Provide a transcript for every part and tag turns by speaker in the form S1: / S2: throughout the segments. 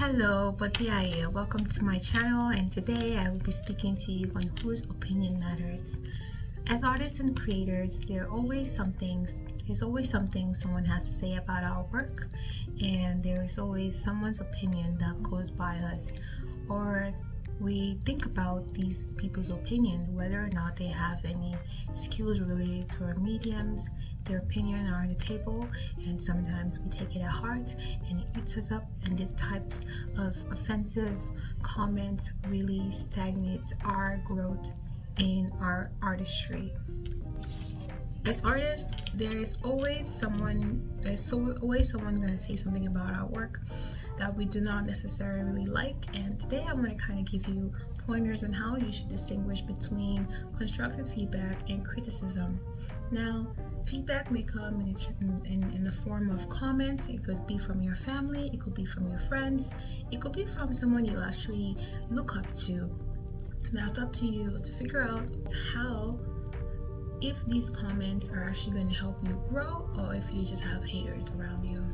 S1: Winnerbrave.ca here. Welcome to my channel, and today I will be speaking to you on whose opinion matters. As artists and creators, there's always something someone has to say about our work, and there's always someone's opinion that goes by us, or we think about these people's opinions, whether or not they have any skills related to our mediums. Their opinion are on the table, and sometimes we take it at heart and it eats us up, and these types of offensive comments really stagnates our growth in our artistry. As artists, there's always someone going to say something about our work that we do not necessarily like, and today I want to kind of give you pointers on how you should distinguish between constructive feedback and criticism. Now, feedback may come in the form of comments. It could be from your family, it could be from your friends, it could be from someone you actually look up to. Now it's up to you to figure out if these comments are actually going to help you grow, or if you just have haters around you.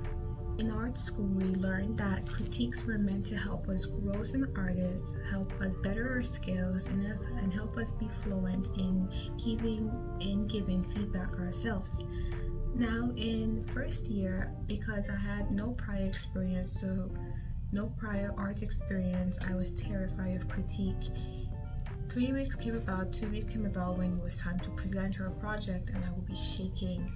S1: In art school, we learned that critiques were meant to help us grow as an artist, help us better our skills, and help us be fluent in giving feedback ourselves. Now, in first year, because I had no prior experience, no prior art experience, I was terrified of critique. 2 weeks came about when it was time to present our project, and I would be shaking,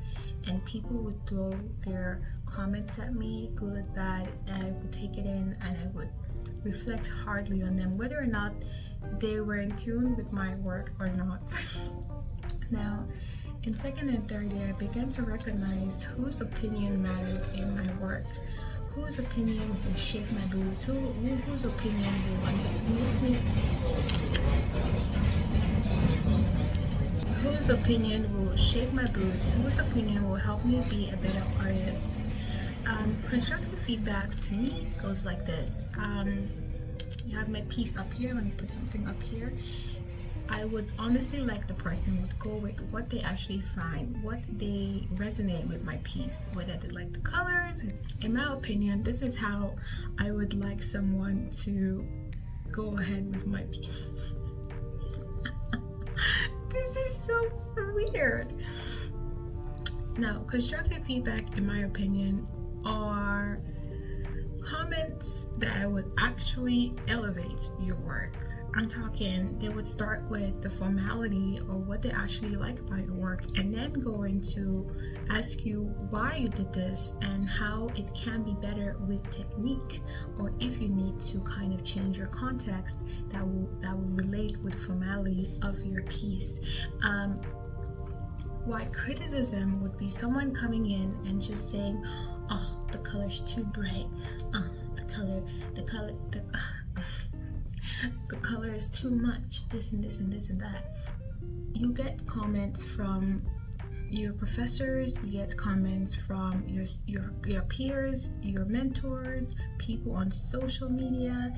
S1: and people would throw their comments at me, good, bad, and I would take it in and I would reflect hardly on them, whether or not they were in tune with my work or not. Now, in second and third year, I began to recognize whose opinion mattered in my work. Whose opinion will shake my boots? Whose opinion will make me? Whose opinion will shake my boots? Whose opinion will help me be a better artist? Constructive feedback to me goes like this. You have my piece up here. Let me put something up here. I would honestly like the person would go with what they actually find, what they resonate with my piece, whether they like the colors. In my opinion, this is how I would like someone to go ahead with my piece. This is so weird. Now, constructive feedback, in my opinion, are comments that would actually elevate your work. I'm talking, they would start with the formality or what they actually like about your work, and then go into ask you why you did this and how it can be better with technique, or if you need to kind of change your context that will relate with the formality of your piece. Why criticism would be someone coming in and just saying, "Oh, the color's too bright. The color is too much. This and this and this and that." You get comments from your professors, you get comments from your peers, your mentors, people on social media.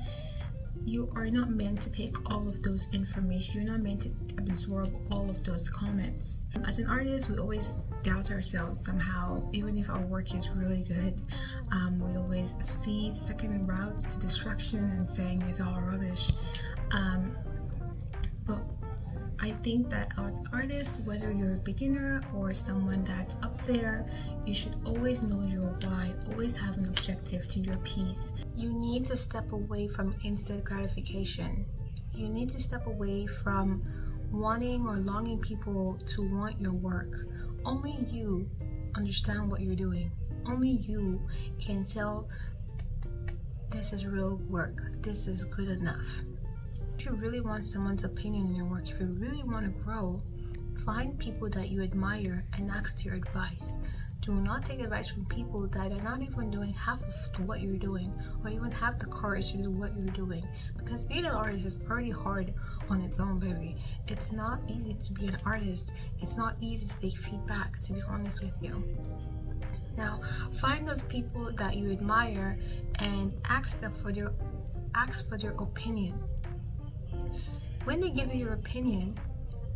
S1: You are not meant to take all of those information. You're not meant to absorb all of those comments. As an artist, we always doubt ourselves somehow, even if our work is really good. We always see second routes to distraction and saying it's all rubbish. But I think that as artists, whether you're a beginner or someone that's up there, you should always know your why, always have an objective to your piece. You need to step away from instant gratification. You need to step away from wanting or longing people to want your work. Only you understand what you're doing. Only you can tell this is real work, this is good enough. If you really want someone's opinion on your work, if you really want to grow, find people that you admire and ask their advice. Do not take advice from people that are not even doing half of what you're doing, or even have the courage to do what you're doing. Because being an artist is already hard on its own, baby. It's not easy to be an artist. It's not easy to take feedback, to be honest with you. Now, find those people that you admire and ask for their opinion. When they give you your opinion,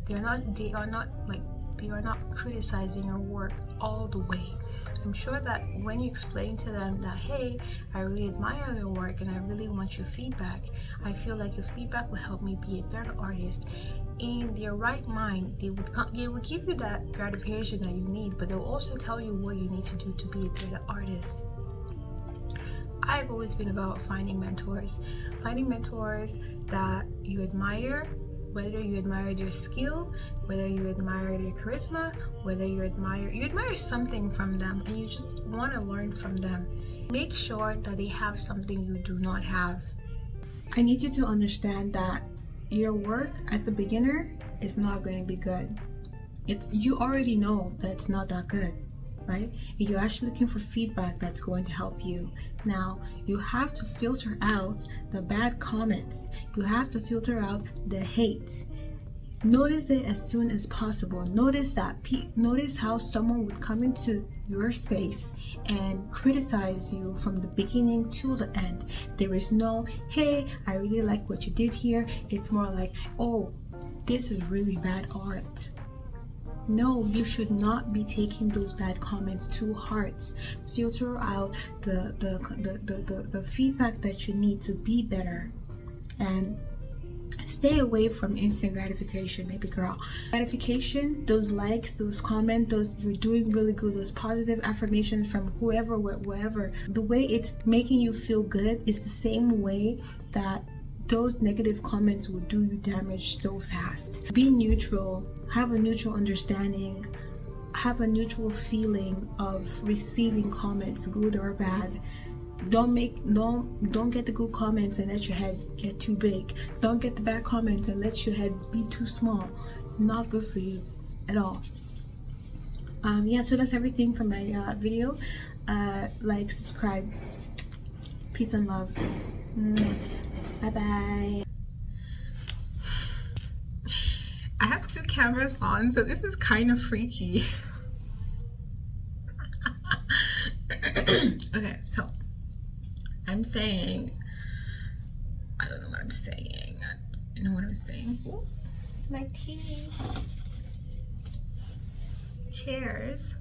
S1: they are not criticizing your work all the way. I'm sure that when you explain to them that, hey, I really admire your work and I really want your feedback, I feel like your feedback will help me be a better artist. In their right mind, they will give you that gratification that you need, but they'll also tell you what you need to do to be a better artist. I've always been about finding mentors that you admire, whether you admire their skill, whether you admire their charisma, whether you admire something from them and you just want to learn from them. Make sure that they have something you do not have. I need you to understand that your work as a beginner is not going to be good. You already know that it's not that good, right? And you're actually looking for feedback that's going to help you. Now, you have to filter out the bad comments. You have to filter out the hate. Notice it as soon as possible. Notice how someone would come into your space and criticize you from the beginning to the end. There is no, hey, I really like what you did here. It's more like, oh, this is really bad art. No, you should not be taking those bad comments to heart. Filter out the feedback that you need to be better, and stay away from instant gratification, baby girl. Gratification, those likes, those comments, those you're doing really good, those positive affirmations from whoever, wherever, the way it's making you feel good is the same way that those negative comments will do you damage so fast. Be neutral, have a neutral understanding, have a neutral feeling of receiving comments, good or bad. Don't get the good comments and let your head get too big. Don't get the bad comments and let your head be too small. Not good for you at all. Yeah, so that's everything from my video. Like, subscribe. Peace and love. Bye bye. I have two cameras on, so this is kind of freaky. Okay, so I'm saying, I don't know what I'm saying. I know what I'm saying. Ooh, it's my tea. Cheers.